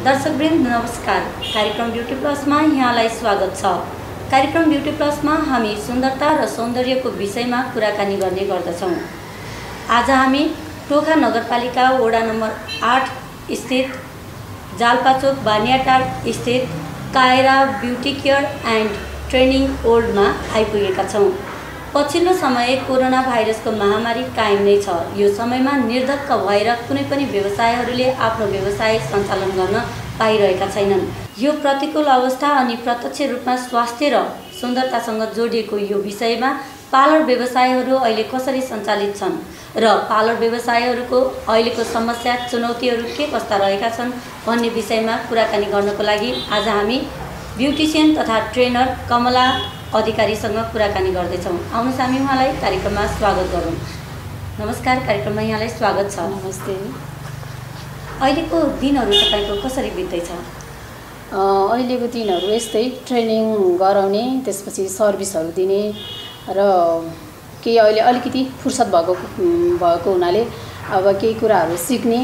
दर्शकवृन्द नमस्कार। कार्यक्रम ब्युटी प्लसमा यहाँलाई स्वागत छ। कार्यक्रम ब्युटी प्लसमा हामी सुन्दरता र सौन्दर्यको विषयमा कुराकानी गर्ने गर्दछौँ। आज हामी टोखा नगरपालिका वडा नम्बर 8 स्थित जालपाचोक बानियाटार स्थित Kaira beauty care and training ओल्डमा आइपुगेका छौँ। पछिल्लो समय कोरोना भाइरसको महामारी कायम नै छ। यो समयमा निर्धक्क भएर कुनै पनि व्यवसायहरूले आफ्नो व्यवसाय सञ्चालन गर्न पाइरहेका छैनन्। यो प्रतिकूल अवस्था अनि प्रत्यक्ष रूपमा स्वास्थ्य र सुन्दरतासँग जोडिएको यो विषयमा पार्लर व्यवसायहरू अहिले कसरी सञ्चालित छन् र पार्लर व्यवसायहरूको अहिलेको समस्या चुनौतीहरू के कस्ता रहेका छन् भन्ने विषयमा कुराकानी गर्नको लागि आज हामी ब्युटिसियन तथा ट्रेनर कमला अधिकारीसँग कुराकानी गर्दैछौँ। आउनुहोस् हामी उहाँलाई कार्यक्रममा स्वागत गरौँ। नमस्कार, कार्यक्रममा यहाँलाई स्वागत छ। नमस्ते। अहिलेको दिनहरू तपाईँको कसरी बित्दैछ? अहिलेको दिनहरू यस्तै ट्रेनिङ गराउने, त्यसपछि सर्भिसहरू दिने र केही अहिले अलिकति फुर्सद भएको हुनाले अब केही कुराहरू सिक्ने,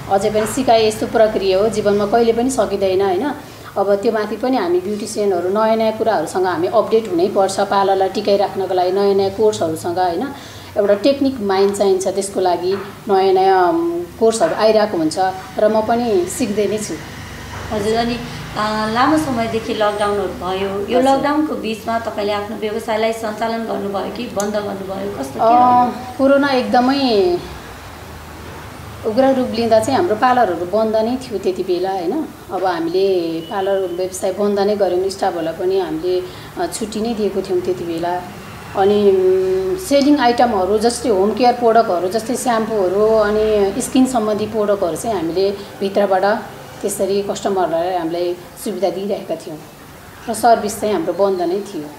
अझै पनि सिकाइ यस्तो प्रक्रिया हो, जीवनमा कहिले पनि सकिँदैन हैन। अब त्यो माथि पनि हामी ब्युटिसियनहरू नयाँ नयाँ कुराहरूसँग हामी अपडेट हुनैपर्छ। पार्लरलाई टिकाइराख्नको लागि नयाँ नयाँ कोर्सहरूसँग हैन, एउटा टेक्निक माइन्ड चाहिन्छ। त्यसको लागि नयाँ नयाँ कोर्सहरू आइरहेको हुन्छ र म पनि सिक्दै नै छु। हजुर, अनि लामो समयदेखि लकडाउनहरू भयो। यो लकडाउनको बिचमा तपाईँले आफ्नो व्यवसायलाई सञ्चालन गर्नुभयो कि बन्द गर्नुभयो? कस्तो कोरोना एकदमै उग्र रूप लिँदा चाहिँ हाम्रो पार्लरहरू बन्द नै थियो त्यति बेला हैन। अब हामीले पार्लर व्यवसाय बन्द नै गऱ्यौँ। स्टाफहरूलाई पनि हामीले छुट्टी नै दिएको थियौँ त्यति बेला। अनि सेलिङ आइटमहरू जस्तै होम केयर प्रोडक्टहरू जस्तै स्याम्पूहरू अनि स्किन सम्बन्धी प्रोडक्टहरू चाहिँ हामीले भित्रबाट त्यसरी कस्टमरहरूलाई हामीलाई सुविधा दिइरहेका थियौँ र सर्भिस चाहिँ हाम्रो बन्द नै थियो।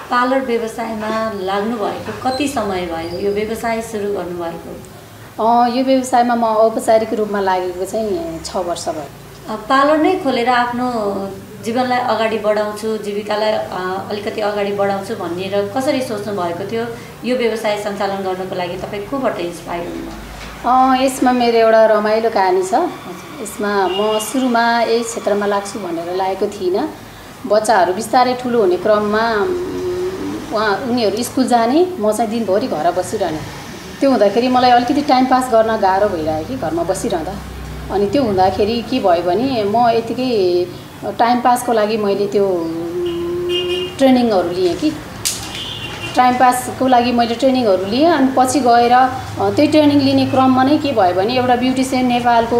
पार्लर व्यवसायमा लाग्नुभएको कति समय भयो? यो व्यवसाय सुरु गर्नुभएको? यो व्यवसायमा म औपचारिक रूपमा लागेको चाहिँ 6 वर्ष भयो। पार्लर नै खोलेर आफ्नो जीवनलाई अगाडि बढाउँछु, जीविकालाई अलिकति अगाडि बढाउँछु भनेर कसरी सोच्नु भएको थियो? यो व्यवसाय सञ्चालन गर्नको लागि तपाईँ कोबाट इन्स्पायर हुनुभयो? यसमा मेरो एउटा रमाइलो कहानी छ। यसमा म सुरुमा यही क्षेत्रमा लाग्छु भनेर लागेको थिइनँ। बच्चाहरू बिस्तारै ठुलो हुने क्रममा उनीहरू स्कुल जाने, म चाहिँ दिनभरि घर बसिरहने। त्यो हुँदाखेरि मलाई अलिकति टाइम पास गर्न गाह्रो भइरह्यो कि घरमा बसिरहँदा। अनि त्यो हुँदाखेरि के भयो भने म यतिकै टाइम पासको लागि मैले त्यो ट्रेनिङहरू लिएँ कि टाइम पासको लागि मैले ट्रेनिङहरू लिएँ। अनि पछि गएर त्यही ट्रेनिङ लिने क्रममा नै के भयो भने एउटा ब्युटिसियन नेपालको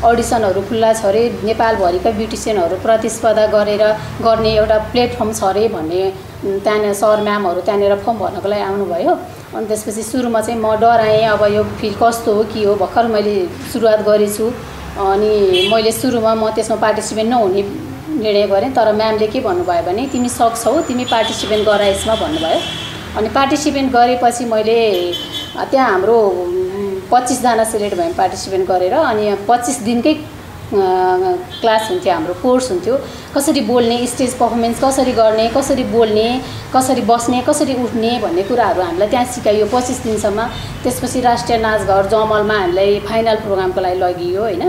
अडिसनहरू खुल्ला छ अरे, नेपालभरिका ब्युटिसियनहरू प्रतिस्पर्धा गर्ने एउटा प्लेटफर्म छ अरे भन्ने त्यहाँनिर सर म्यामहरू त्यहाँनिर फर्म भर्नको लागि आउनुभयो। अनि त्यसपछि सुरुमा चाहिँ म डराएँ, अब यो फिल्ड कस्तो हो के हो, भर्खर मैले सुरुवात गरेछु। अनि मैले सुरुमा म त्यसमा पार्टिसिपेट नहुने निर्णय गरेँ। तर म्यामले के भन्नुभयो भने तिमी सक्छौ, तिमी पार्टिसिपेट गर यसमा भन्नुभयो। अनि पार्टिसिपेट गरेपछि मैले त्यहाँ हाम्रो 25 जना सिलेक्ट भयौँ पार्टिसिपेट गरेर। अनि 25 दिनकै क्लास हुन्थ्यो, हाम्रो कोर्स हुन्थ्यो। कसरी बोल्ने, स्टेज पर्फर्मेन्स कसरी गर्ने, कसरी बोल्ने, कसरी बस्ने, कसरी उठ्ने भन्ने कुराहरू हामीलाई त्यहाँ सिकाइयो 25 दिनसम्म। त्यसपछि राष्ट्रिय नाचघर जमलमा हामीलाई फाइनल प्रोग्रामको लागि लगियो हैन।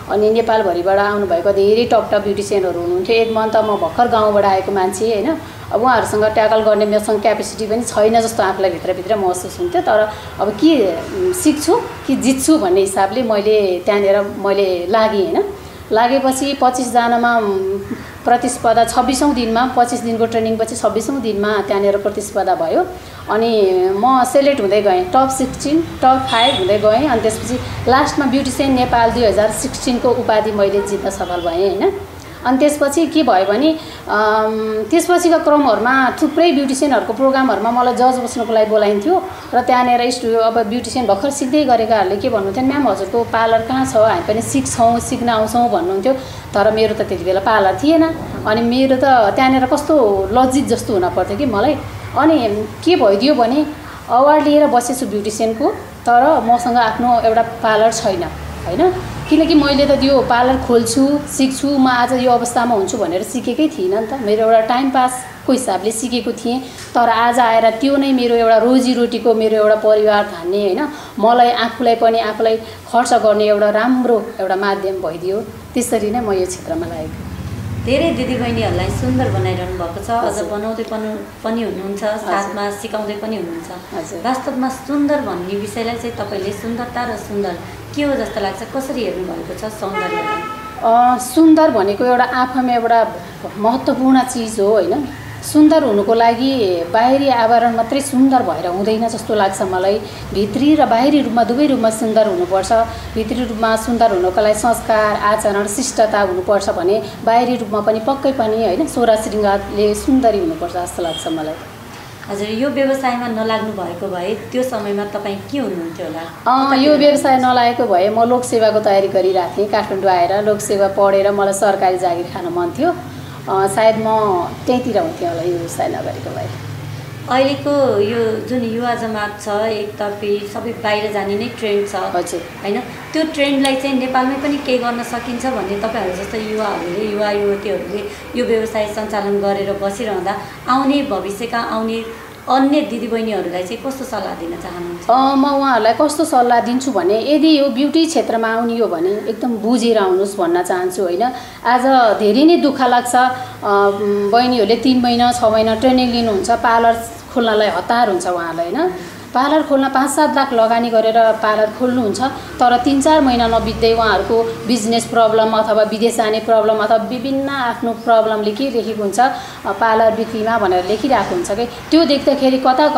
अनि नेपालभरिबाट आउनुभएको धेरै टप ब्युटिसियनहरू हुनुहुन्थ्यो। एक मन त म भर्खर गाउँबाट आएको मान्छे हैन। अब उहाँहरूसँग ट्याकल गर्ने मेरोसँग क्यापेसिटी पनि छैन जस्तो आफूलाई भित्रभित्र महसुस हुन्थ्यो। तर अब के सिक्छु कि जित्छु भन्ने हिसाबले मैले त्यहाँनिर लागेँ हैन। लागेपछि 25 जनामा प्रतिस्पर्धा 26औँ दिनमा, 25 दिनको ट्रेनिङपछि 26औँ दिनमा त्यहाँनिर प्रतिस्पर्धा भयो। अनि म सेलेक्ट हुँदै गएँ, टप 16, टप 5 हुँदै गएँ। अनि त्यसपछि लास्टमा ब्युटिसियन नेपाल 2016 को उपाधि मैले जित्न सफल भएँ हैन। अनि त्यसपछि के भयो भने त्यसपछिको क्रमहरूमा थुप्रै ब्युटिसियनहरूको प्रोग्रामहरूमा मलाई जज बस्नको लागि बोलाइन्थ्यो। र त्यहाँनिर अब ब्युटिसियन भर्खर सिक्दै गरेकाहरूले के भन्नुहुन्थ्यो, म्याम हजुरको पार्लर कहाँ छ, हामी पनि सिक्न आउँछौँ भन्नुहुन्थ्यो। तर मेरो त त्यति बेला पार्लर थिएन। अनि मेरो त त्यहाँनिर कस्तो लज्जित जस्तो हुन पर्थ्यो कि मलाई। अनि के भइदियो भने अवार्ड लिएर बसेछु ब्युटिसियनको, तर मसँग आफ्नो एउटा पार्लर छैन हैन। किनकि मैले त त्यो पार्लर खोल्छु, सिक्छु, म आज यो अवस्थामा हुन्छु भनेर सिकेकै थिइनँ नि त। मेरो एउटा टाइम पासको शखको हिसाबले सिकेको थिएँ। तर आज आएर त्यो नै मेरो एउटा रोजीरोटीको, मेरो एउटा परिवार धान्ने होइन, मलाई आफूलाई खर्च गर्ने एउटा राम्रो एउटा माध्यम भइदियो। त्यसरी नै म यो क्षेत्रमा लागेको। धेरै दिदीबहिनीहरूलाई सुन्दर बनाइरहनु भएको छ, अझ बनाउँदै पनि हुनुहुन्छ, साथमा सिकाउँदै पनि हुनुहुन्छ। वास्तवमा सुन्दर भन्ने विषयलाई चाहिँ तपाईँले सुन्दरता र सुन्दर के हो जस्तो लाग्छ? कसरी हेर्नु भएको छ सौन्दर्यलाई? सुन्दर भनेको एउटा आफैमा एउटा महत्त्वपूर्ण चिज हो होइन। सुन्दर हुनुको लागि बाहिरी आवरण मात्रै सुन्दर भएर हुँदैन जस्तो लाग्छ मलाई। भित्री र बाहिरी रूपमा दुवै रूपमा सुन्दर हुनुपर्छ। भित्री रूपमा सुन्दर हुनुको लागि संस्कार, आचरण, शिष्टता हुनुपर्छ भने बाहिरी रूपमा पनि पक्कै पनि होइन सोह्र श्रृङ्गारले सुन्दरी हुनुपर्छ जस्तो लाग्छ मलाई। हजुर, यो व्यवसायमा नलाग्नु भएको भए त्यो समयमा तपाईँ के हुनुहुन्थ्यो होला? यो व्यवसाय नलागेको भए म लोकसेवाको तयारी गरिरहेको थिएँ। काठमाडौँ आएर लोकसेवा पढेर मलाई सरकारी जागिर खान मन थियो। सायद म त्यहीँतिर हुन्थेँ होला यो व्यवसाय नगरेको भए। अहिलेको यो जुन युवा जमात छ, एकतर्फी सबै बाहिर जाने नै ट्रेन्ड छ होइन, त्यो ट्रेन्डलाई चाहिँ नेपालमै पनि केही गर्न सकिन्छ भन्ने तपाईँहरू जस्तो युवाहरूले, युवा युवतीहरूले यो व्यवसाय सञ्चालन गरेर बसिरहँदा आउने भविष्यका आउने अन्य दिदीबहिनीहरूलाई चाहिँ कस्तो सल्लाह दिन चाहनुहुन्छ? म उहाँहरूलाई कस्तो सल्लाह दिन्छु भने यदि यो ब्युटी क्षेत्रमा आउने हो भने एकदम बुझेर आउनुहोस् भन्न चाहन्छु होइन। आज धेरै नै दुःख लाग्छ, बहिनीहरूले 3 महिना 6 महिना ट्रेनिङ लिनुहुन्छ, पार्लर खोल्नलाई हतार हुन्छ उहाँलाई होइन। पार्लर खोल्न 5-7 लाख लगानी गरेर पार्लर खोल्नुहुन्छ, तर 3-4 महिना नबित्दै उहाँहरूको बिजनेस प्रब्लम अथवा विदेश जाने प्रब्लम अथवा विभिन्न आफ्नो प्रब्लमले के लेखेको हुन्छ पार्लर बिक्रीमा भनेर लेखिरहेको हुन्छ कि त्यो देख्दाखेरि कता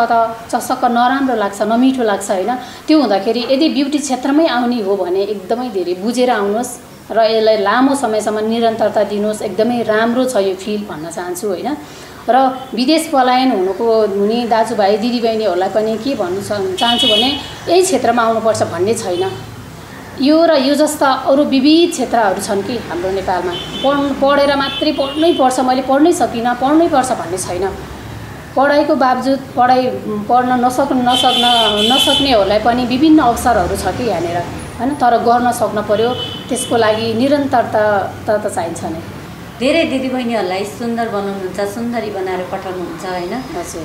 चसक्क नराम्रो लाग्छ, नमिठो लाग्छ होइन। त्यो हुँदाखेरि यदि ब्युटी क्षेत्रमै आउने हो भने एकदमै धेरै बुझेर आउनुहोस् र यसलाई लामो समयसम्म निरन्तरता दिनुहोस्। एकदमै राम्रो छ यो फिल्ड भन्न चाहन्छु होइन। र विदेश पलायन हुने दाजुभाइ दिदीबहिनीहरूलाई पनि के भन्नु चाहन्छु भने यही क्षेत्रमा आउनुपर्छ भन्ने छैन। यो र यो जस्ता अरू विविध क्षेत्रहरू छन् कि हाम्रो नेपालमा। पढेर मात्रै पढ्नै पर्छ, मैले पढ्नै सकिनँ, पढ्नै पर्छ भन्ने छैन। पढाइको बावजुद पढ्न नसक्नेहरूलाई पनि विभिन्न अवसरहरू छ कि यहाँनिर होइन। तर गर्न सक्न पर्यो, त्यसको लागि निरन्तरता त चाहिन्छ नै। धेरै दिदीबहिनीहरूलाई सुन्दर बनाउनुहुन्छ, सुन्दरी बनाएर पठाउनुहुन्छ होइन।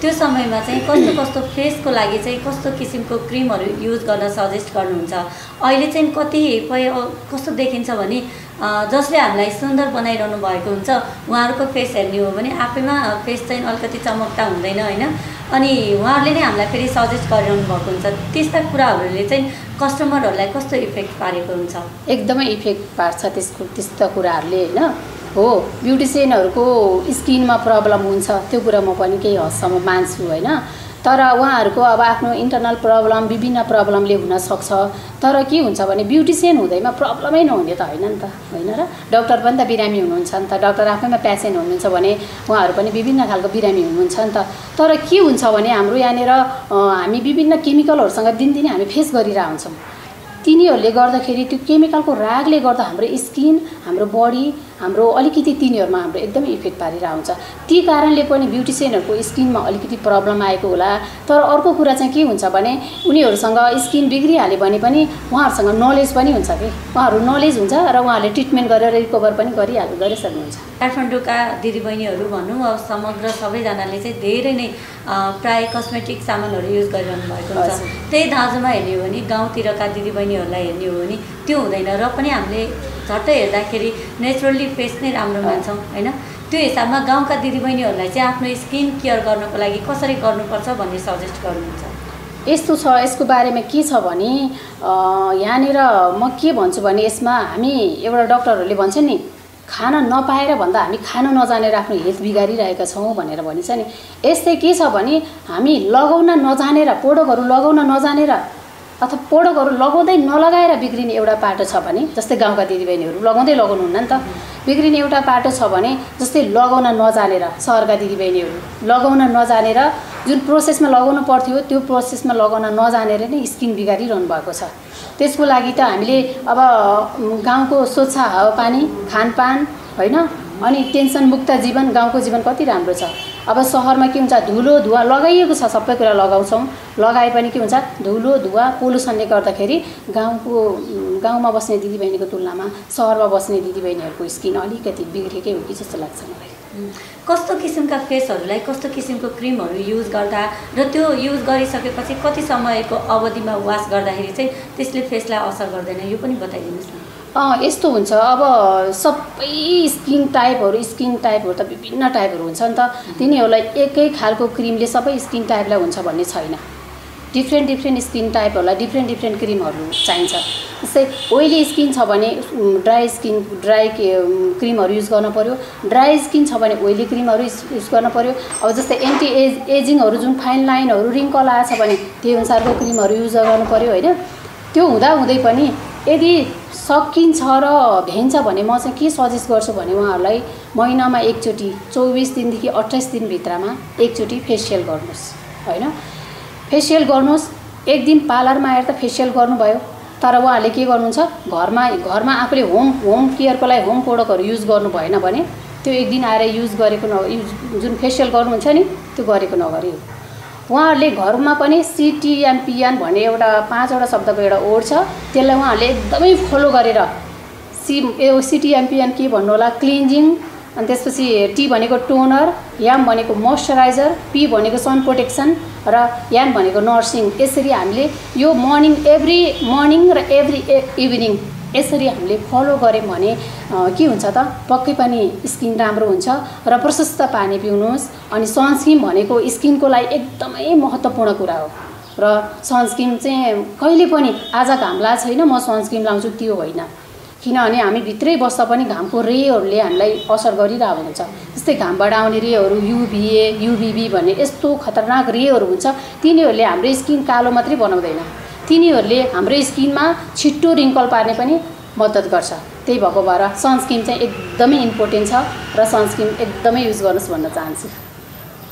त्यो समयमा चाहिँ कस्तो फेसको लागि चाहिँ कस्तो किसिमको क्रिमहरू युज गर्न सजेस्ट गर्नुहुन्छ? अहिले चाहिँ कतिपय कस्तो देखिन्छ भने जसले हामीलाई सुन्दर बनाइरहनु भएको हुन्छ उहाँहरूको फेस हेर्ने हो भने आफैमा फेस चाहिँ अलिकति चमकता हुँदैन होइन। अनि उहाँहरूले नै हामीलाई फेरि सजेस्ट गरिरहनु भएको हुन्छ। त्यस्ता कुराहरूले चाहिँ कस्टमरहरूलाई कस्तो इफेक्ट पारेको हुन्छ? एकदमै इफेक्ट पार्छ त्यस्ता कुराहरूले होइन। हो, ब्युटिसियनहरूको स्किनमा प्रब्लम हुन्छ, त्यो कुरा म पनि केही हदसम्म मान्छु होइन। तर उहाँहरूको अब आफ्नो इन्टरनल प्रब्लम विभिन्न प्रब्लमले हुनसक्छ। तर के हुन्छ भने ब्युटिसियन हुँदैमा प्रब्लमै नहुने त होइन नि त होइन। र डक्टर पनि त बिरामी हुनुहुन्छ नि त। डक्टर आफैमा पेसेन्ट हुनुहुन्छ भने उहाँहरू पनि विभिन्न खालको बिरामी हुनुहुन्छ नि त। तर के हुन्छ भने हाम्रो यहाँनिर हामी विभिन्न केमिकलहरूसँग दिनदिनै हामी फेस गरिरहेको हुन्छौँ। तिनीहरूले गर्दाखेरि त्यो केमिकलको रागले गर्दा हाम्रो स्किन, हाम्रो बडी, हाम्रो अलिकति तिनीहरूमा हाम्रो एकदमै इफेक्ट पारिरहेको हुन्छ। ती कारणले पनि ब्युटिसियनहरूको स्किनमा अलिकति प्रब्लम आएको होला। तर अर्को कुरा चाहिँ के हुन्छ भने उनीहरूसँग स्किन बिग्रिहाल्यो भने पनि उहाँहरूसँग नलेज पनि हुन्छ कि उहाँहरू नलेज हुन्छ र उहाँहरूले ट्रिटमेन्ट गरेर रिकभर पनि गरिसक्नुहुन्छ। काठमाडौँका दिदीबहिनीहरू भनौँ अब समग्र सबैजनाले चाहिँ धेरै नै प्राय कस्मेटिक सामानहरू युज गरिरहनु भएको हुन्छ। त्यही दाजुमा हेर्ने हो भने गाउँतिरका दिदीबहिनीहरूलाई हेर्ने हो भने त्यो हुँदैन। र पनि हामीले झट्टै हेर्दाखेरि नेचुरली फेस नै राम्रो मान्छौँ होइन। त्यो हिसाबमा गाउँका दिदीबहिनीहरूलाई चाहिँ आफ्नो स्किन केयर गर्नको लागि कसरी गर्नुपर्छ भन्ने सजेस्ट गर्नुहुन्छ? यस्तो छ, यसको बारेमा के छ भने यहाँनिर म के भन्छु भने यसमा हामी एउटा डक्टरहरूले भन्छ नि खान नपाएर भन्दा हामी खान नजानेर आफ्नो हेल्थ बिगारिरहेका छौँ भनेर भनिन्छ नि। यस्तै के छ भने हामी लगाउन नजानेर, प्रोडक्टहरू लगाउन नजानेर अथवा प्रोडक्टहरू लगाउँदै नलगाएर बिग्रिने एउटा पाटो छ भने जस्तै गाउँका दिदीबहिनीहरू लगाउनुहुन्न नि त। बिग्रिने एउटा पाटो छ भने जस्तै लगाउन नजानेर, सहरका दिदीबहिनीहरू लगाउन नजानेर जुन प्रोसेसमा लगाउनु पर्थ्यो त्यो प्रोसेसमा लगाउन नजानेर नै स्किन बिगारिरहनु भएको छ। त्यसको लागि त हामीले अब गाउँको स्वच्छ हावापानी, खानपान होइन, अनि टेन्सन मुक्त जीवन, गाउँको जीवन कति राम्रो छ। अब सहरमा के हुन्छ, धुलो धुवा लगाइएको छ, सबै कुरा लगाउँछौँ, लगाए पनि के हुन्छ धुलो धुवा पोल्युसनले गर्दाखेरि गाउँमा बस्ने दिदीबहिनीको तुलनामा सहरमा बस्ने दिदीबहिनीहरूको स्किन अलिकति बिग्रेकै हो कि जस्तो लाग्छ मलाई। कस्तो किसिमका फेसहरूलाई कस्तो किसिमको क्रिमहरू युज गर्दा र त्यो युज गरिसकेपछि कति समयको अवधिमा वास गर्दाखेरि चाहिँ त्यसले फेसलाई असर गर्दैन यो पनि बताइदिनुहोस् न। यस्तो हुन्छ, अब सबै स्किन टाइपहरू त विभिन्न टाइपहरू हुन्छ नि त, तिनीहरूलाई एकै खालको क्रिमले सबै स्किन टाइपलाई हुन्छ भन्ने छैन। डिफ्रेन्ट स्किन टाइपहरूलाई डिफ्रेन्ट क्रिमहरू चाहिन्छ। जस्तै ओइली स्किन छ भने ड्राई क्रिमहरू युज गर्न पर्यो, ड्राई स्किन छ भने ओइली क्रिमहरू युज गर्न पर्यो। अब जस्तै एजिङहरू जुन फाइन लाइनहरू रिङ्कल आएछ भने त्यही अनुसारको क्रिमहरू युज गर्नु पर्यो होइन। त्यो हुँदै पनि यदि सकिन्छ र भ्याइन्छ भने म चाहिँ के सजेस्ट गर्छु भने उहाँहरूलाई महिनामा एकचोटि 24 दिनदेखि 28 दिनभित्रमा एकचोटि फेसियल गर्नुहोस् होइन। फेसियल गर्नुहोस्, एक दिन पार्लरमा आएर त फेसियल गर्नुभयो, तर उहाँहरूले के गर्नुहुन्छ घरमा आफूले होम केयरको लागि होम प्रोडक्टहरू युज गर्नु भएन भने त्यो एक दिन आएर युज गरेको जुन फेसियल गर्नुहुन्छ नि त्यो गरेको नगरी। उहाँहरूले घरमा पनि CTMPN भन्ने एउटा 5वटा शब्दको एउटा वर्ड छ, त्यसलाई उहाँहरूले एकदमै फलो गरेर CTMPN के भन्नु होला, क्लिन्जिङ, अनि त्यसपछि T भनेको टोनर, M भनेको मोइस्चराइजर, P भनेको सन प्रोटेक्सन र N भनेको नर्सिङ। यसरी हामीले यो एभ्री मर्निङ र एभ्री इभिनिङ यसरी हामीले फलो गऱ्यौँ भने के हुन्छ त पक्कै पनि स्किन राम्रो हुन्छ। र प्रशस्त पानी पिउनुहोस्। अनि सनस्क्रिन भनेको स्किनको लागि एकदमै महत्त्वपूर्ण कुरा हो र सनस्क्रिन चाहिँ कहिले पनि आज घाम लागेको छैन म सनस्क्रिन लाउँछु त्यो होइन, किनभने हामी भित्रै बस्दा पनि घामको रेहरूले हामीलाई असर गरिरहेको हुन्छ। जस्तै घामबाट आउने रेहरू UVA, UVB भन्ने यस्तो खतरनाक रेहरू हुन्छ, तिनीहरूले हाम्रो स्किन कालो मात्रै बनाउँदैन, तिनीहरूले हाम्रो स्किनमा छिट्टो रिङ्कल पार्ने पनि मद्दत गर्छ। त्यही भएको भएर सनस्क्रिन चाहिँ एकदमै इम्पोर्टेन्ट छ र सनस्क्रिन एकदमै युज गर्नुहोस् भन्न चाहन्छु।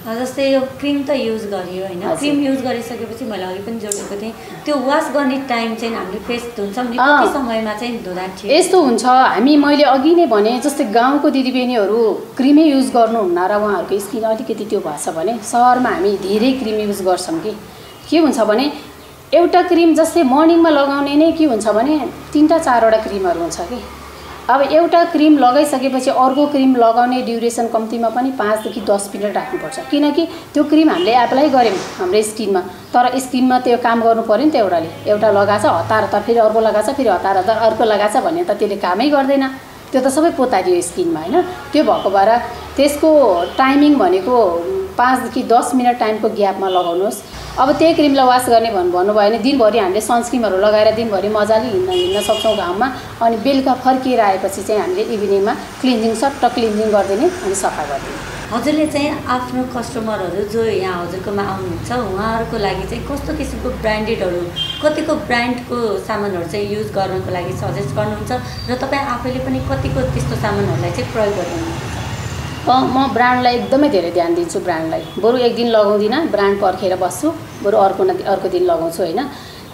जस्तै यो क्रिम त युज गरियो होइन, क्रिम युज गरिसकेपछि मैले अघि पनि जोडेको थिएँ त्यो वास गर्ने टाइम चाहिँ हामीले फेस धुन्छौँ नि कति समयमा चाहिँ धुँदा ठिक? यस्तो हुन्छ, मैले अघि नै भने जस्तै गाउँको दिदीबहिनीहरू क्रिमै युज गर्नुहुन्न र उहाँहरूको स्किन अलिकति त्यो भएछ भने सहरमा हामी धेरै क्रिम युज गर्छौँ कि के हुन्छ भने एउटा क्रिम जस्तै मर्निङमा लगाउने नै के हुन्छ भने 3-4वटा क्रिमहरू हुन्छ कि। अब एउटा क्रिम लगाइसकेपछि अर्को क्रिम लगाउने ड्युरेसन कम्तीमा पनि 5 देखि 10 मिनट राख्नुपर्छ, किनकि त्यो क्रिम हामीले एप्लाई गऱ्यौँ हाम्रो स्किनमा, तर स्किनमा त्यो काम गर्नु पऱ्यो नि त। एउटा लगाछ हतार हतार फेरि अर्को लगाछ, फेरि हतार हतार अर्को लगाछ भने त त्यसले कामै गर्दैन, त्यो त सबै पोतादियो स्किनमा होइन। त्यो भएको भएर त्यसको टाइमिङ भनेको 5 देखि 10 मिनट टाइमको ग्यापमा लगाउनुहोस्। अब त्यही क्रिमलाई वास गर्ने भन्नुभयो भने दिनभरि हामीले सनस्क्रिमहरू लगाएर दिनभरि मजाले हिँड्न सक्छौँ घाममा, अनि बेलुका फर्किएर आएपछि चाहिँ हामीले इभिनिङमा सट्ट क्लिन्जिङ गरिदिने अनि सफा गरिदिने। हजुरले चाहिँ आफ्नो कस्टमरहरू जो यहाँ हजुरकोमा आउनुहुन्छ उहाँहरूको लागि चाहिँ कस्तो किसिमको ब्रान्डेडहरू कतिको ब्रान्डको सामानहरू चाहिँ युज गर्नको लागि सजेस्ट गर्नुहुन्छ र तपाईँ आफैले पनि कतिको त्यस्तो सामानहरूलाई चाहिँ प्रयोग गर्नुहुन्छ? म ब्रान्डलाई एकदमै धेरै ध्यान दिन्छु। ब्रान्डलाई बरु एक दिन लगाउँदिनँ, ब्रान्ड पर्खेर बस्छु, बरु अर्को दिन लगाउँछु होइन।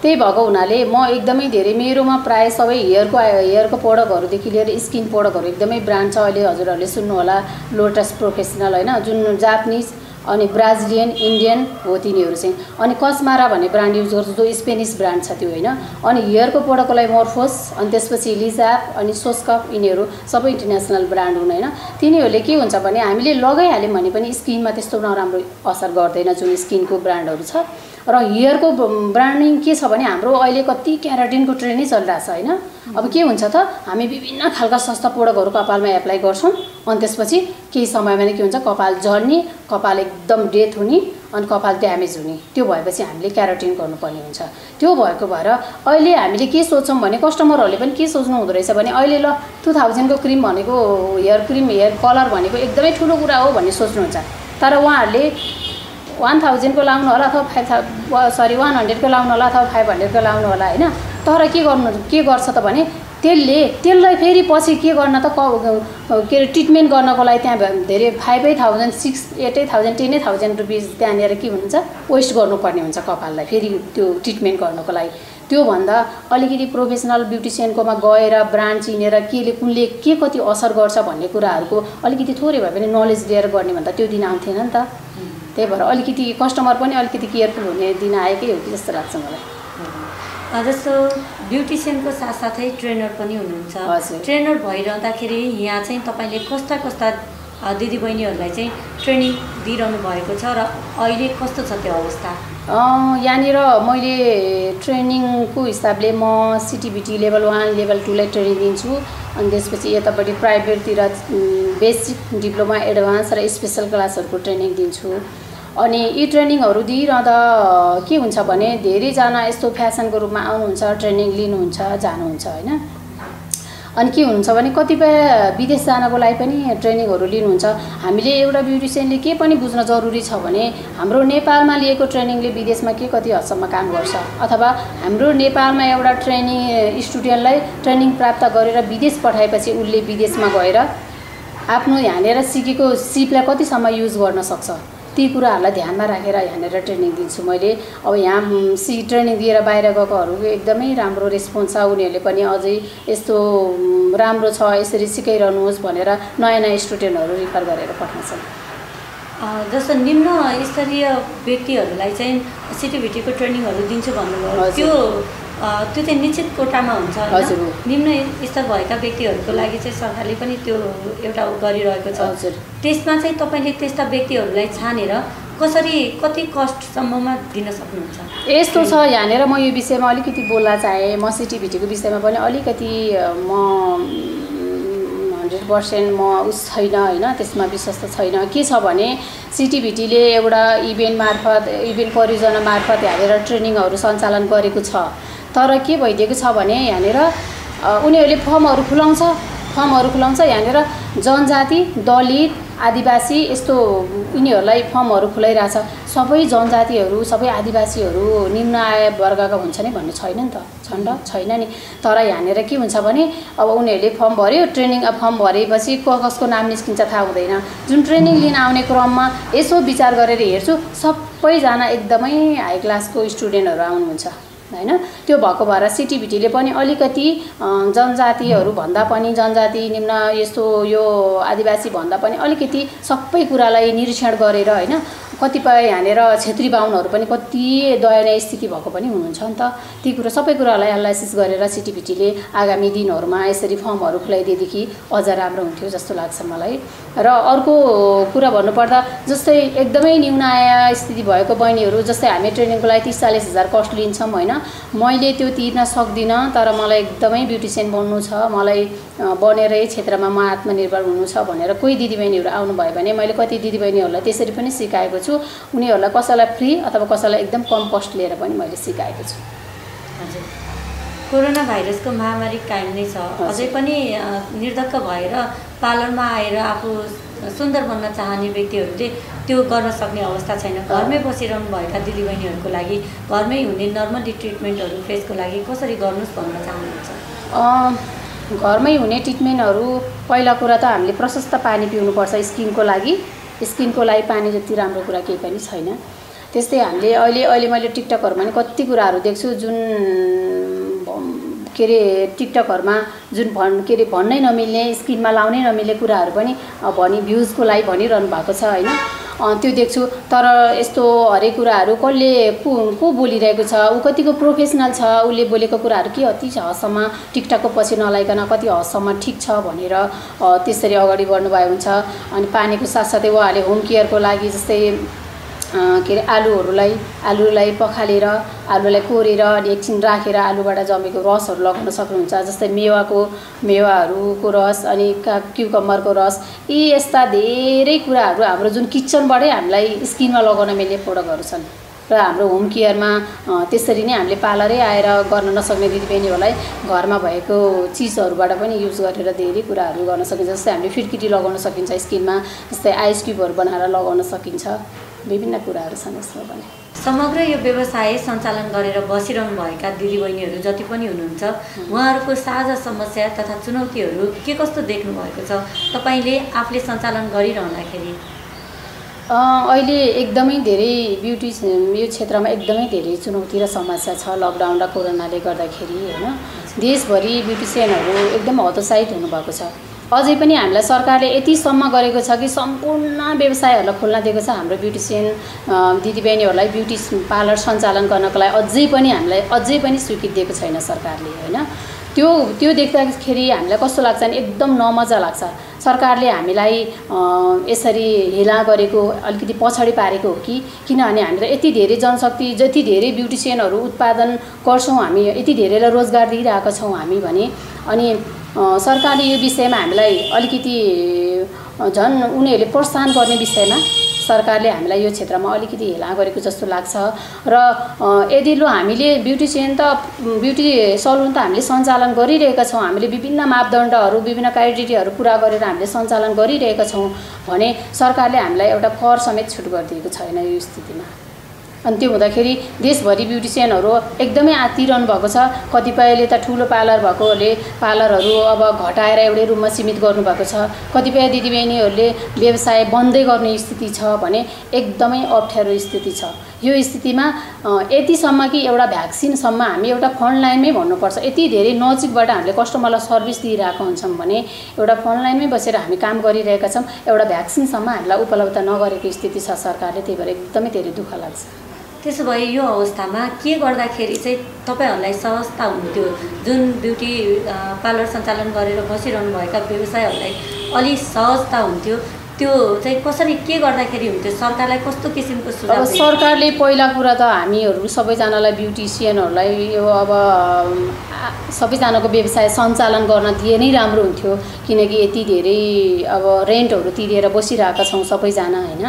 त्यही भएको हुनाले म एकदमै धेरै मेरोमा प्रायः सबै हेयरको प्रोडक्टहरूदेखि लिएर स्किन प्रोडक्टहरू एकदमै ब्रान्ड छ। अहिले हजुरहरूले सुन्नु होला लोटस प्रोफेसनल होइन, जुन जापानिज अनि ब्राजिलियन इन्डियन हो तिनीहरू चाहिँ। अनि कस्मारा भन्ने ब्रान्ड युज गर्छु जो स्पेनिस ब्रान्ड छ त्यो होइन। अनि हेयरको प्रोडक्टको लागि मोर्फोस, अनि त्यसपछि लिजाप अनि सोस्कप, यिनीहरू सबै इन्टरनेसनल ब्रान्ड हुन् होइन। तिनीहरूले के हुन्छ भने हामीले लगाइहाल्यौँ भने पनि स्किनमा त्यस्तो नराम्रो असर गर्दैन जुन स्किनको ब्रान्डहरू छ। र हेयरको ब्रान्डिङ के छ भने हाम्रो अहिले कति क्याराटिनको ट्रेन्डै चलिरहेको छ होइन। अब के हुन्छ त हामी विभिन्न खालका सस्ता प्रोडक्टहरू कपालमा एप्लाई गर्छौँ, अनि त्यसपछि केही समयमा नै के हुन्छ कपाल झर्ने, कपाल एकदम डेथ हुने, अनि कपाल ड्यामेज हुने। त्यो भएपछि हामीले क्याराटिन गर्नुपर्ने हुन्छ। त्यो भएको भएर अहिले हामीले के सोच्छौँ भने कस्टमरहरूले पनि के सोच्नु हुँदो रहेछ भने अहिले 2000 को क्रिम भनेको हेयर कलर भनेको एकदमै ठुलो कुरा हो भन्ने सोच्नुहुन्छ, तर उहाँहरूले 1000 को लाउनु होला अथवा 100 को लाउनु होला अथवा 500 को लाउनु होला होइन। तर के गर्छ त भने त्यसलाई फेरि पछि के गर्न त के अरे ट्रिटमेन्ट गर्नको लागि त्यहाँ धेरै 5000, 6000, 8000, 10000 रुपियाँ त्यहाँनिर के हुन्छ वेस्ट गर्नुपर्ने हुन्छ कपाललाई फेरि त्यो ट्रिटमेन्ट गर्नको लागि। त्योभन्दा अलिकति प्रोफेसनल ब्युटिसियनकोमा गएर ब्रान्ड चिनेर कुनले के कति असर गर्छ भन्ने कुराहरूको अलिकति थोरै भए पनि नलेज लिएर गर्ने भन्दा त्यो दिन आउँथेन नि त। त्यही भएर अलिकति कस्टमर पनि अलिकति केयरफुल हुने दिन आएकै हो कि जस्तो लाग्छ मलाई। जस्तो ब्युटिसियनको साथसाथै ट्रेनर पनि हुनुहुन्छ। ट्रेनर भइरहँदाखेरि यहाँ चाहिँ तपाईँले कस्ता दिदीबहिनीहरूलाई चाहिँ ट्रेनिङ दिइरहनु भएको छ र अहिले कस्तो छ त्यो अवस्था? यहाँनिर मैले ट्रेनिङको हिसाबले म सिटिबिटी लेभल 1 लेभल 2 लाई ट्रेनिङ दिन्छु। अनि त्यसपछि यतापट्टि प्राइभेटतिर बेसिक डिप्लोमा एडभान्स र स्पेसल क्लासहरूको ट्रेनिङ दिन्छु। अनि यी ट्रेनिङहरू दिइरहँदा के हुन्छ भने धेरैजना यस्तो फ्यासनको रूपमा आउनुहुन्छ, ट्रेनिङ लिनुहुन्छ, जानुहुन्छ होइन। अनि के हुन्छ भने कतिपय विदेश जानको लागि पनि ट्रेनिङहरू लिनुहुन्छ। हामीले एउटा ब्युटिसियनले के पनि बुझ्न जरुरी छ भने हाम्रो नेपालमा लिएको ट्रेनिङले विदेशमा के कति हदसम्म काम गर्छ, अथवा हाम्रो नेपालमा एउटा स्टुडेन्टलाई ट्रेनिङ प्राप्त गरेर विदेश पठाएपछि उसले विदेशमा गएर आफ्नो यहाँनिर सिकेको सिपलाई कतिसम्म युज गर्न सक्छ, ती कुराहरूलाई ध्यानमा राखेर यहाँनिर ट्रेनिङ दिन्छु मैले। अब यहाँ ट्रेनिङ दिएर बाहिर गएकोहरूको एकदमै राम्रो रेस्पोन्स छ। उनीहरूले पनि अझै यस्तो राम्रो छ, यसरी सिकाइरहनुहोस् भनेर नयाँ नयाँ स्टुडेन्टहरू रिफर गरेर पठाउँछन्। जस्तो निम्न स्तरीय व्यक्तिहरूलाई चाहिँ सिटिभिटीको ट्रेनिङहरू दिन्छु भन्नुभयो, त्यो चाहिँ निश्चित कोटामा हुन्छ होइन। निम्न स्तर भएका व्यक्तिहरूको लागि चाहिँ सरकारले पनि त्यो एउटा गरिरहेको छ। त्यसमा चाहिँ तपाईँले त्यस्ता व्यक्तिहरूलाई छानेर कसरी कति कस्टसम्ममा दिन सक्नुहुन्छ? यस्तो छ, यहाँनिर म यो विषयमा अलिकति बोल्न चाहेँ। म सिटिभिटीको विषयमा पनि अलिकति म 100% म छैन होइन, त्यसमा विश्वस्त छैन। के छ भने सिटिभिटीले एउटा इभेन्ट परियोजना मार्फत यहाँनिर ट्रेनिङहरू सञ्चालन गरेको छ। तर के भइदिएको छ भने यहाँनिर उनीहरूले फर्महरू खुलाउँछ यहाँनिर जनजाति, दलित, आदिवासी यस्तो यिनीहरूलाई फर्महरू खुलाइरहेछ। सबै जनजातिहरू, सबै आदिवासीहरू निम्न आय वर्गका हुन्छ नि भन्ने छैन नि त, छैन नि। तर यहाँनिर के हुन्छ भने अब उनीहरूले फर्म भर्यो, फर्म भरेपछि कसको नाम निस्किन्छ थाहा हुँदैन। जुन ट्रेनिङ लिन आउने क्रममा यसो विचार गरेर हेर्छु, सबैजना एकदमै हाई क्लासको स्टुडेन्टहरू आउनुहुन्छ होइन। त्यो भएको भएर सिटिभिटीले पनि अलिकति जनजातिहरू भन्दा पनि जनजाति निम्न यस्तो यो आदिवासी भन्दा पनि अलिकति सबै कुरालाई निरीक्षण गरेर होइन। कतिपय यहाँनिर क्षेत्री बाहुनहरू पनि कति दयनीय स्थिति भएको पनि हुनुहुन्छ नि त। ती कुरा सबै कुरालाई एनालाइसिस गरेर सिटिभिटीले आगामी दिनहरूमा यसरी फर्महरू खुलाइदिएदेखि अझ राम्रो हुन्थ्यो जस्तो लाग्छ मलाई। र अर्को कुरा भन्नुपर्दा जस्तै एकदमै निम्न आय स्थिति भएको बहिनीहरू, जस्तै हामी ट्रेनिङको लागि 30-40 हजार कस्ट लिन्छौँ होइन। मैले त्यो तिर्न सक्दिनँ, तर मलाई एकदमै ब्युटिसियन बन्नु छ, मलाई बनेर यही क्षेत्रमा म आत्मनिर्भर हुनु छ भनेर कोही दिदीबहिनीहरू आउनुभयो भने मैले कति दिदीबहिनीहरूलाई त्यसरी पनि सिकाएको छु। उनीहरूलाई कसैलाई फ्री अथवा कसैलाई एकदम कम कस्ट लिएर पनि मैले सिकाएको छु। हजुर, कोरोना भाइरसको महामारी कायम नै छ, अझै पनि निर्धक्क भएर पार्लरमा आएर आफू सुन्दर बन्न चाहने व्यक्तिहरूले त्यो गर्न सक्ने अवस्था छैन। घरमै बसिरहनु भएका दिदीबहिनीहरूको लागि घरमै हुने नर्मली ट्रिटमेन्टहरू फेसको लागि कसरी गर्नुहोस् भन्न चाहनुहुन्छ? घरमै हुने ट्रिटमेन्टहरू पहिला कुरा त हामीले प्रशस्त पानी पिउनुपर्छ स्किनको लागि पानी जति राम्रो कुरा केही पनि छैन। त्यस्तै हामीले अहिले मैले टिकटकहरूमा पनि कति कुराहरू देख्छु जुन टिकटकहरूमा जुन भन्नै नमिल्ने, स्किनमा लाउनै नमिल्ने कुराहरू पनि भ्युजको लागि भनिरहनु भएको छ होइन। त्यो देख्छु। तर यस्तो हरेक कुराहरू को बोलिरहेको छ, ऊ कतिको प्रोफेसनल छ, उसले बोलेको कुराहरू के अति हदसम्म टिकटकको पछि नलाइकन कति हदसम्म ठिक छ भनेर त्यसरी अगाडि बढ्नुभएको हुन्छ। अनि पानीको साथसाथै उहाँले होम केयरको लागि जस्तै आलुलाई पखालेर आलुलाई कोरेर अनि एकछिन राखेर आलुबाट जमेको रसहरू लगाउन सक्नुहुन्छ। जस्तै मेवाहरूको रस अनि क्युकम्बरको रस, यी यस्ता धेरै कुराहरू हाम्रो जुन किचनबाटै हामीलाई स्किनमा लगाउन मिल्ने प्रोडक्टहरू छन्। र हाम्रो होम केयरमा त्यसरी नै हामीले पार्लरै आएर गर्न नसक्ने दिदीबहिनीहरूलाई घरमा भएको चिजहरूबाट पनि युज गरेर धेरै कुराहरू गर्न सकिन्छ। जस्तै हामीले फिर्किटी लगाउन सकिन्छ स्किनमा, जस्तै आइस क्युबहरू बनाएर लगाउन सकिन्छ। विभिन्न कुराहरू छन् यसमा पनि। समग्र यो व्यवसाय सञ्चालन गरेर बसिरहनु भएका दिदीबहिनीहरू जति पनि हुनुहुन्छ, उहाँहरूको साझा समस्या तथा चुनौतीहरू के कस्तो देख्नु भएको छ तपाईँले आफूले सञ्चालन गरिरहँदाखेरि? अहिले एकदमै धेरै यो क्षेत्रमा एकदमै धेरै चुनौती र समस्या छ। लकडाउन र कोरोनाले गर्दाखेरि होइन देशभरि ब्युटिसियनहरू एकदम हतोत्साहित हुनुभएको छ। अझै पनि हामीलाई सरकारले यतिसम्म गरेको छ कि सम्पूर्ण व्यवसायहरूलाई खोल्न दिएको छ। हाम्रो ब्युटिसियन दिदीबहिनीहरूलाई ब्युटी पार्लर सञ्चालन गर्नको लागि अझै पनि स्वीकृति दिएको छैन सरकारले होइन। त्यो देख्दाखेरि हामीलाई कस्तो लाग्छ भने एकदम नमजा लाग्छ। सरकारले हामीलाई यसरी हेला गरेको अलिकति पछाडि पारेको हो कि किनभने हामीलाई यति धेरै जनशक्ति जति धेरै ब्युटिसियनहरू उत्पादन गर्छौँ हामी यति धेरैलाई रोजगार दिइरहेका छौँ हामी भने अनि सरकारले यो विषयमा हामीलाई अलिकति झन् उनीहरूले प्रोत्साहन गर्ने विषयमा सरकारले हामीलाई यो क्षेत्रमा अलिकति हेला गरेको जस्तो लाग्छ र यदि लु हामीले ब्युटिसियन त ब्युटी सलुन त हामीले सञ्चालन गरिरहेका छौँ हामीले विभिन्न मापदण्डहरू विभिन्न क्राइटेरियाहरू पुरा गरेर हामीले सञ्चालन गरिरहेका छौँ भने सरकारले हामीलाई एउटा कर समेत छुट गरिदिएको छैन यो स्थितिमा अनि त्यो हुँदाखेरि देशभरि ब्युटिसियनहरू एकदमै आत्तिरहनु भएको छ कतिपयले त ठुलो पार्लर भएकोहरूले पार्लरहरू अब घटाएर एउटै रुममा सीमित गर्नुभएको छ कतिपय दिदीबहिनीहरूले व्यवसाय बन्दै गर्ने स्थिति छ भने एकदमै अप्ठ्यारो स्थिति छ यो स्थितिमा यतिसम्म कि एउटा भ्याक्सिनसम्म हामी एउटा फ्रन्ट लाइनमै भन्नुपर्छ यति धेरै नजिकबाट हामीले कस्टमरलाई सर्भिस दिइरहेको हुन्छौँ भने एउटा फ्रन्ट लाइनमै बसेर हामी काम गरिरहेका छौँ एउटा भ्याक्सिनसम्म हामीलाई उपलब्ध नगरेको स्थिति छ सरकारले त्यही भएर एकदमै धेरै दुःख लाग्छ त्यसो भए यो अवस्थामा के गर्दाखेरि चाहिँ तपाईहरुलाई सहजता हुन्थ्यो जुन ब्युटी पार्लर सञ्चालन गरेर बसिरहनुभएका व्यवसायहरूलाई अलि सहजता हुन्थ्यो त्यो चाहिँ कसरी के गर्दाखेरि हुन्थ्यो सरकारलाई कस्तो किसिमको सुझाव अब सरकारले पहिला कुरा त हामीहरू सबैजनालाई ब्युटिसियनहरूलाई यो अब सबैजनाको व्यवसाय सञ्चालन गर्न दिए नै राम्रो हुन्थ्यो किनकि यति धेरै अब रेन्टहरू तिरेर बसिरहेका छौँ सबैजना हैन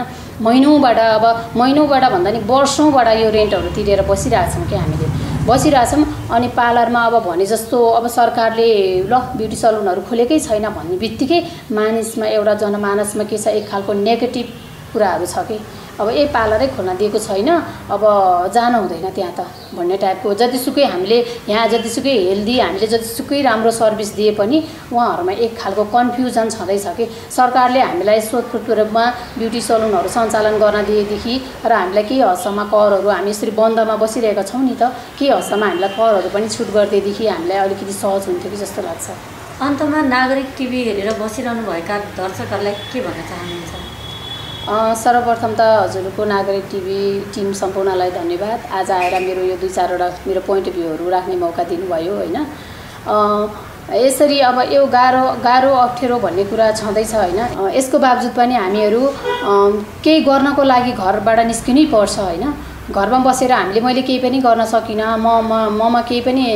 महिनौबाट भन्दा नि वर्षौँबाट यो रेन्टहरू तिरेर बसिरहेका छौँ कि हामीले बसिरहेछौँ अनि पार्लरमा अब भने जस्तो अब सरकारले ल ब्युटी सलुनहरू खोलेकै छैन भन्ने बित्तिकै मानिसमा एउटा जनमानसमा के छ एक खालको नेगेटिभ कुराहरू छ कि अब पार्लरै खोल्न दिएको छैन अब जानु हुँदैन त्यहाँ त भन्ने टाइपको जतिसुकै हामीले यहाँ जतिसुकै हेल्दी हामीले जतिसुकै राम्रो सर्भिस दिए पनि उहाँहरूमा एक खालको कन्फ्युजन छँदैछ कि सरकारले हामीलाई सोधखोजको रूपमा ब्युटी सलुनहरू सञ्चालन गर्न दिएदेखि र हामीलाई केही हदसम्म करहरू हामी यसरी बन्दमा बसिरहेका छौँ नि त केही हदसम्म हामीलाई करहरू पनि छुट गरिदिएदेखि हामीलाई अलिकति सहज हुन्थ्यो कि जस्तो लाग्छ अन्तमा नागरिक टिभी हेरेर बसिरहनुभएका दर्शकहरूलाई के भन्न चाहनुहुन्छ सर्वप्रथम त हजुरको नागरिक टिभी टिम सम्पूर्णलाई धन्यवाद आज आएर मेरो यो 2-4वटा मेरो पोइन्ट अफ भ्यूहरू राख्ने मौका दिनुभयो हैन यसरी अब यो गाह्रो अप्ठ्यारो भन्ने कुरा छँदैछ हैन यसको बावजुद पनि हामीहरू केही गर्नको लागि घरबाट निस्किनै पर्छ हैन घरमा बसेर मैले केही पनि गर्न सकिनँ ममा केही पनि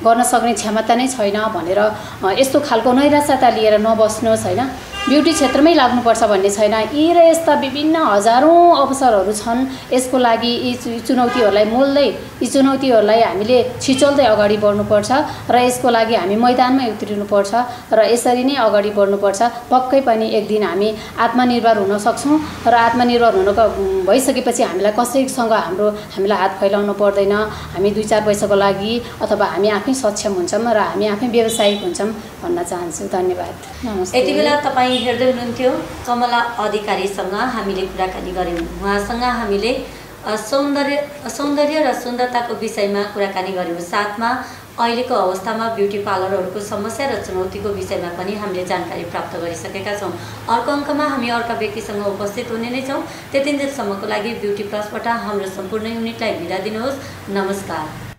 गर्न सक्ने क्षमता नै छैन भनेर यस्तो खालको नैराश्यता लिएर नबस्नुहोस् हैन ब्युटी क्षेत्रमै लाग्नुपर्छ भन्ने छैन यी र यस्ता विभिन्न हजारौं अवसरहरू छन् यसको लागि यी चुनौतीहरूलाई मोल्दै यी चुनौतीहरूलाई हामीले छिचोल्दै अगाडि बढ्नुपर्छ र यसको लागि हामी मैदानमा उत्रिनुपर्छ र यसरी नै अगाडि बढ्नुपर्छ पक्कै पनि एक दिन हामी आत्मनिर्भर हुन सक्छौं र आत्मनिर्भर हुनको भइसकेपछि हामीलाई कसैसँग हामीलाई हात फैलाउनु पर्दैन हामी 2-4 पैसाको लागि अथवा हामी आफै सक्षम हुन्छौं र हामी आफै व्यावसायिक हुन्छौं भन्न चाहन्छु धन्यवाद नमस्ते यतिबेला तपाई हेर्दै हुनुहुन्थ्यो कमला अधिकारीसँग हामीले कुराकानी गर्यौं उहाँसँग हामीले सौन्दर्य र सुन्दरताको विषयमा कुराकानी गर्यौं साथमा अहिलेको अवस्थामा ब्युटी पार्लरहरूको समस्या र चुनौतीको विषयमा पनि हामीले जानकारी प्राप्त गरिसकेका छौं अर्को अङ्कमा हामी अर्का व्यक्तिसँग उपस्थित हुने नै छौं त्यतिन्जेलसम्मको लागि ब्युटी प्लसबाट हाम्रो सम्पूर्ण युनिटलाई बिदा दिनुहोस् नमस्कार